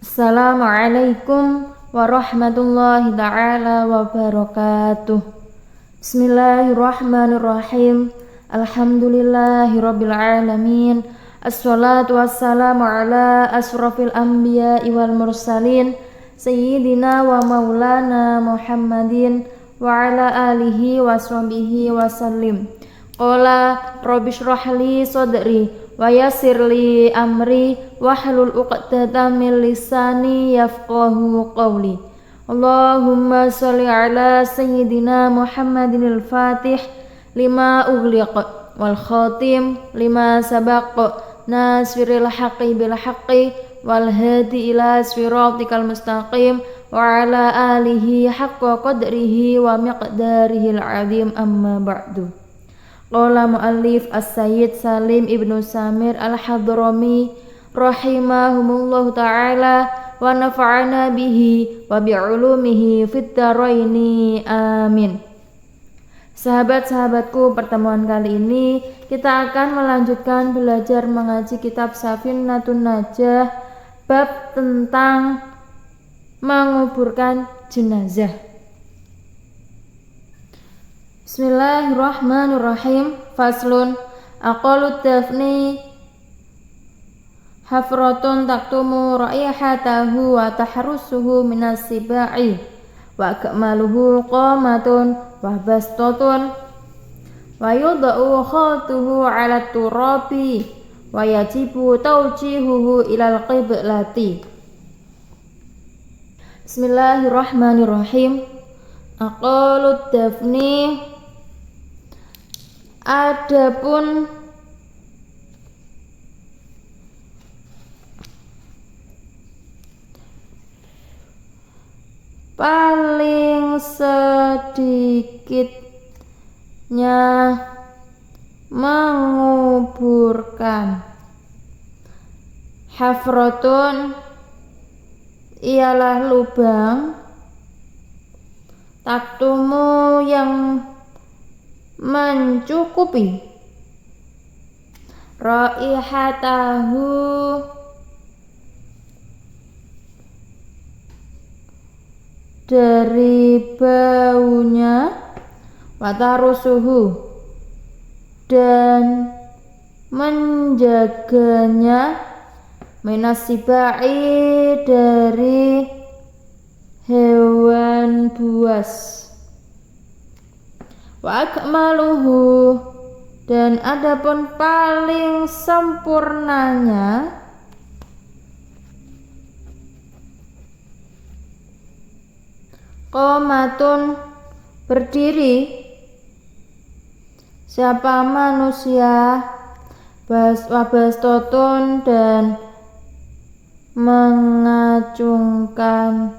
Assalamualaikum warahmatullahi ta'ala wabarakatuh. Bismillahirrahmanirrahim. Alhamdulillahirabbil alamin. Assalatu wassalamu ala asrafil anbiya'i wal mursalin sayyidina wa maulana Muhammadin wa ala alihi wa sahbihi wa sallim. Qala rabbi shrah li sadri wa yassir li amri wahlul 'uqdatam min lisani yafqahu qawli. Allahumma shalli ala sayyidina Muhammadin al-Fatih lima ughliq wal khatim lima sabaq nasiril haqqi bil haqqi wal hadi ila siratikal mustaqim wa ala alihi haqqa qadrihi wa miqdarihil azim, amma ba'du. Qala muallif as-Sayyid Salim ibnu Samir al-Hadrami rahimahumullahu ta'ala wa nafa'ana bihi wa bi'ulumihi fit dharaini, amin. Sahabat-sahabatku, pertemuan kali ini kita akan melanjutkan belajar mengaji kitab Safinatun Najah, bab tentang menguburkan jenazah. Bismillahirrahmanirrahim. Faslun. Aqalud dafni hafratun taktumu raihatahu wa tahrusuhu minas sibai wa akmaluhu qamatun wa bastatun wa yudau khatuhu ala turabi wa yajibu tawjihuhu ilal qiblati. Bismillahirrahmanirrahim. Aqalud dafni, adapun paling sedikitnya menguburkan. Hafratun ialah lubang, taktumu yang mencukupi, raihatahu dari baunya, watarusuhu dan menjaganya, minasibai dari hewan buas, wa akmaluhu dan adapun paling sempurnanya qomatun berdiri, siapa manusia, wabastotun dan mengacungkan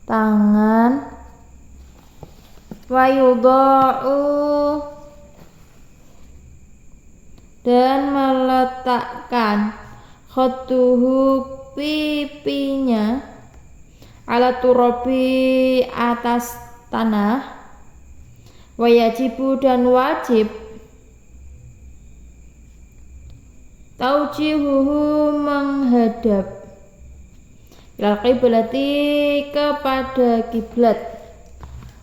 tangan, wa yudha'u dan meletakkan, khatuhu pipinya, ala turabi atas tanah, wa yajibu dan wajib, taujihuhu menghadap, ilal qiblati kepada kiblat.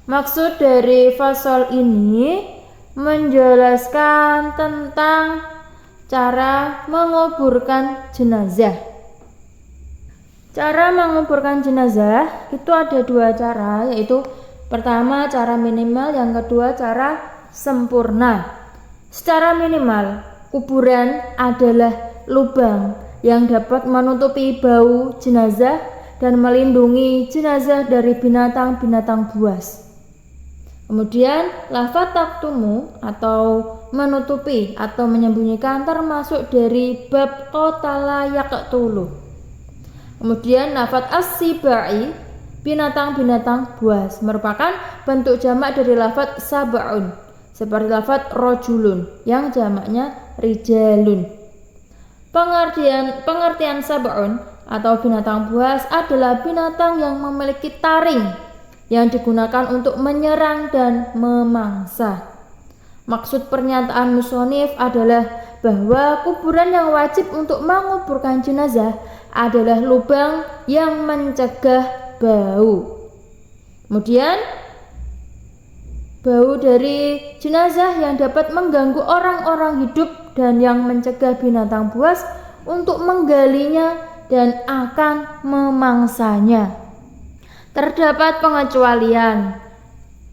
Maksud dari fasal ini menjelaskan tentang cara menguburkan jenazah. Cara menguburkan jenazah itu ada dua cara, yaitu pertama cara minimal, yang kedua cara sempurna. Secara minimal, kuburan adalah lubang yang dapat menutupi bau jenazah dan melindungi jenazah dari binatang-binatang buas. Kemudian lafaz taktumu atau menutupi atau menyembunyikan termasuk dari bab qatala yaqtulu. Kemudian lafaz as-sibai, binatang-binatang buas, merupakan bentuk jamak dari lafaz sab'un, seperti lafaz rajulun yang jamaknya rijalun. Pengertian sab'un atau binatang buas adalah binatang yang memiliki taring yang digunakan untuk menyerang dan memangsa. Maksud pernyataan musonif adalah bahwa kuburan yang wajib untuk menguburkan jenazah adalah lubang yang mencegah bau. Kemudian bau dari jenazah yang dapat mengganggu orang-orang hidup dan yang mencegah binatang buas untuk menggalinya dan akan memangsanya. Terdapat pengecualian.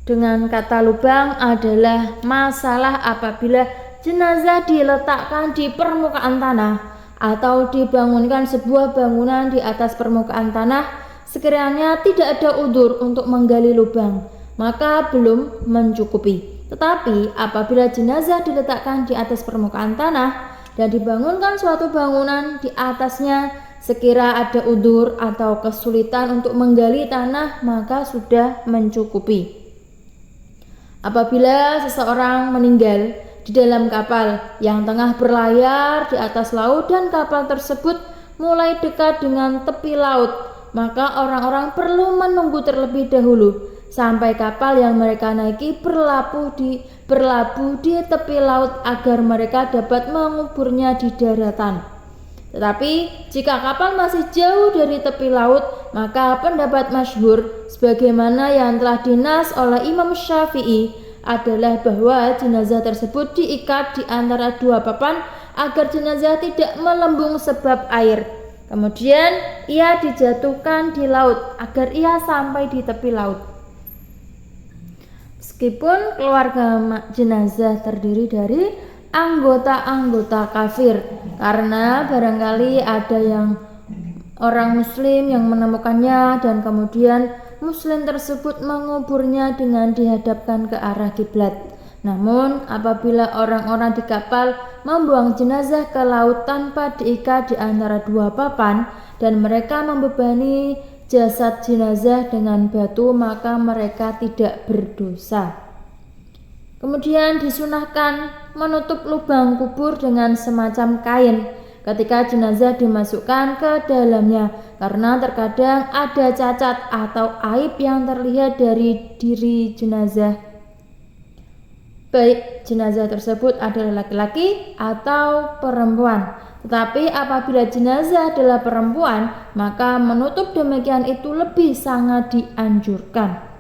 Dengan kata lubang adalah masalah apabila jenazah diletakkan di permukaan tanah atau dibangunkan sebuah bangunan di atas permukaan tanah, sekiranya tidak ada udzur untuk menggali lubang, maka belum mencukupi. Tetapi apabila jenazah diletakkan di atas permukaan tanah dan dibangunkan suatu bangunan di atasnya, sekira ada udzur atau kesulitan untuk menggali tanah, maka sudah mencukupi. Apabila seseorang meninggal di dalam kapal yang tengah berlayar di atas laut dan kapal tersebut mulai dekat dengan tepi laut, maka orang-orang perlu menunggu terlebih dahulu sampai kapal yang mereka naiki berlabuh di tepi laut agar mereka dapat menguburnya di daratan. Tetapi jika kapal masih jauh dari tepi laut, maka pendapat masyhur sebagaimana yang telah dinas oleh Imam Syafi'i adalah bahwa jenazah tersebut diikat di antara dua papan agar jenazah tidak melembung sebab air. Kemudian ia dijatuhkan di laut agar ia sampai di tepi laut. Meskipun keluarga jenazah terdiri dari anggota-anggota kafir, karena barangkali ada yang orang muslim yang menemukannya dan kemudian muslim tersebut menguburnya dengan dihadapkan ke arah kiblat. Namun apabila orang-orang di kapal membuang jenazah ke laut tanpa diikat di antara dua papan dan mereka membebani jasad jenazah dengan batu, maka mereka tidak berdosa. Kemudian disunahkan menutup lubang kubur dengan semacam kain ketika jenazah dimasukkan ke dalamnya, karena terkadang ada cacat atau aib yang terlihat dari diri jenazah, baik jenazah tersebut adalah laki-laki atau perempuan. Tetapi apabila jenazah adalah perempuan, maka menutup demikian itu lebih sangat dianjurkan.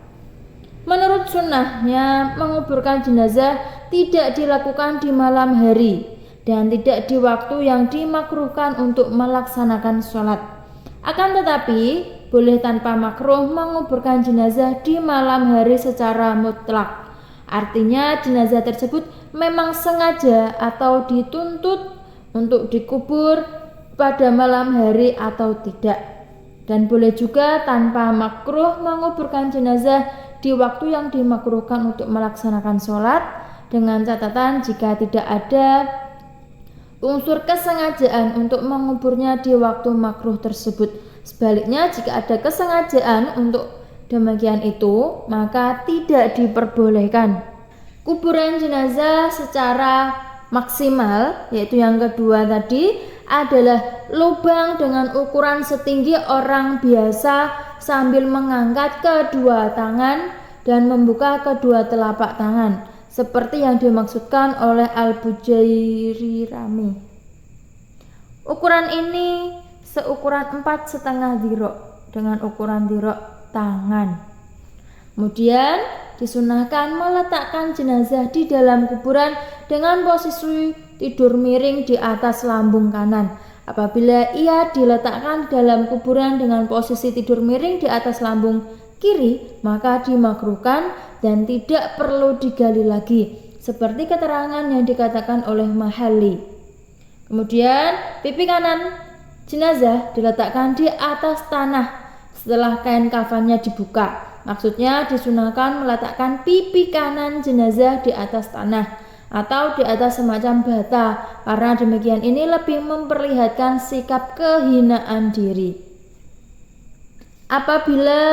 Menurut sunnahnya, menguburkan jenazah tidak dilakukan di malam hari dan tidak di waktu yang dimakruhkan untuk melaksanakan sholat. Akan tetapi, boleh tanpa makruh menguburkan jenazah di malam hari secara mutlak. Artinya jenazah tersebut memang sengaja atau dituntut untuk dikubur pada malam hari atau tidak. Dan boleh juga tanpa makruh menguburkan jenazah di waktu yang dimakruhkan untuk melaksanakan sholat, dengan catatan jika tidak ada unsur kesengajaan untuk menguburnya di waktu makruh tersebut. Sebaliknya, jika ada kesengajaan untuk demikian itu, maka tidak diperbolehkan. Kuburan jenazah secara maksimal, yaitu yang kedua tadi, adalah lubang dengan ukuran setinggi orang biasa sambil mengangkat kedua tangan dan membuka kedua telapak tangan, seperti yang dimaksudkan oleh Al-Bujairi Rami. Ukuran ini seukuran 4,5 dhiro dengan ukuran dhiro tangan. Kemudian disunahkan meletakkan jenazah di dalam kuburan dengan posisi tidur miring di atas lambung kanan. Apabila ia diletakkan dalam kuburan dengan posisi tidur miring di atas lambung kiri, maka dimakruhkan dan tidak perlu digali lagi, seperti keterangan yang dikatakan oleh Mahalli. Kemudian pipi kanan jenazah diletakkan di atas tanah setelah kain kafannya dibuka. Maksudnya disunahkan meletakkan pipi kanan jenazah di atas tanah atau di atas semacam bata, karena demikian ini lebih memperlihatkan sikap kehinaan diri. Apabila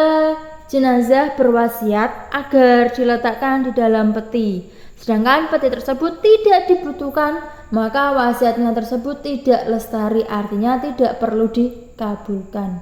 jenazah berwasiat agar diletakkan di dalam peti, sedangkan peti tersebut tidak dibutuhkan, maka wasiatnya tersebut tidak lestari, artinya tidak perlu dikabulkan.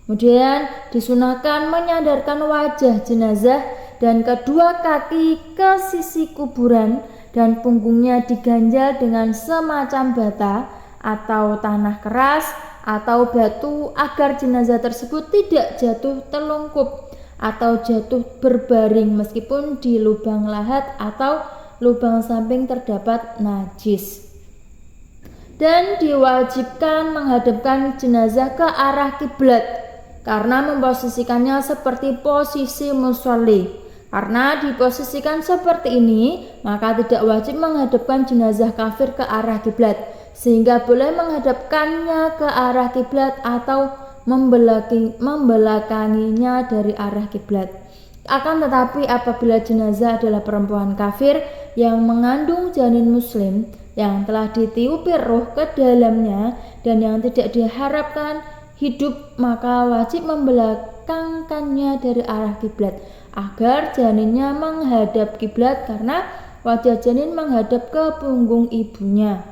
Kemudian disunahkan menyadarkan wajah jenazah dan kedua kaki ke sisi kuburan dan punggungnya diganjal dengan semacam bata atau tanah keras atau batu agar jenazah tersebut tidak jatuh telungkup atau jatuh berbaring meskipun di lubang lahat atau lubang samping terdapat najis. Dan diwajibkan menghadapkan jenazah ke arah kiblat karena memposisikannya seperti posisi musolli. Karena diposisikan seperti ini, maka tidak wajib menghadapkan jenazah kafir ke arah kiblat, sehingga boleh menghadapkannya ke arah kiblat atau membelakanginya dari arah kiblat. Akan tetapi apabila jenazah adalah perempuan kafir yang mengandung janin muslim yang telah ditiupi roh ke dalamnya dan yang tidak diharapkan hidup, maka wajib membelakangkannya dari arah kiblat agar janinnya menghadap kiblat karena wajah janin menghadap ke punggung ibunya.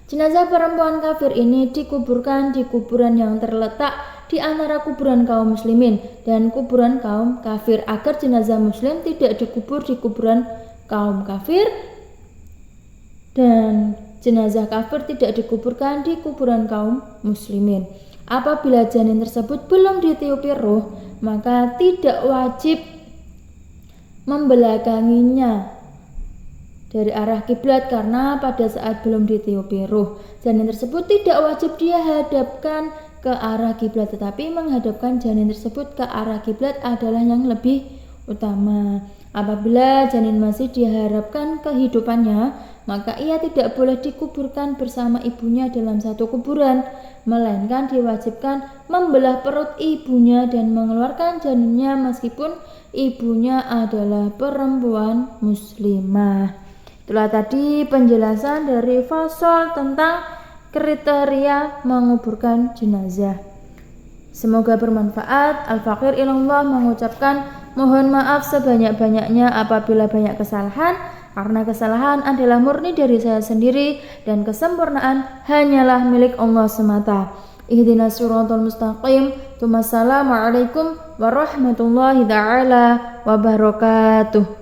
Jenazah perempuan kafir ini dikuburkan di kuburan yang terletak di antara kuburan kaum muslimin dan kuburan kaum kafir agar jenazah muslim tidak dikubur di kuburan kaum kafir dan jenazah kafir tidak dikuburkan di kuburan kaum muslimin. Apabila janin tersebut belum ditiupi roh, maka tidak wajib membelakanginya dari arah kiblat karena pada saat belum ditiupi roh, janin tersebut tidak wajib dia hadapkan ke arah kiblat, tetapi menghadapkan janin tersebut ke arah kiblat adalah yang lebih utama. Apabila janin masih diharapkan kehidupannya, maka ia tidak boleh dikuburkan bersama ibunya dalam satu kuburan, melainkan diwajibkan membelah perut ibunya dan mengeluarkan janinnya meskipun ibunya adalah perempuan muslimah. Itulah tadi penjelasan dari fasal tentang kriteria menguburkan jenazah. Semoga bermanfaat. Al-Faqir ilallah mengucapkan mohon maaf sebanyak-banyaknya apabila banyak kesalahan, karena kesalahan adalah murni dari saya sendiri dan kesempurnaan hanyalah milik Allah semata. Ihdinas siratal mustaqim. Wassalamualaikum warahmatullahi taala wabarakatuh.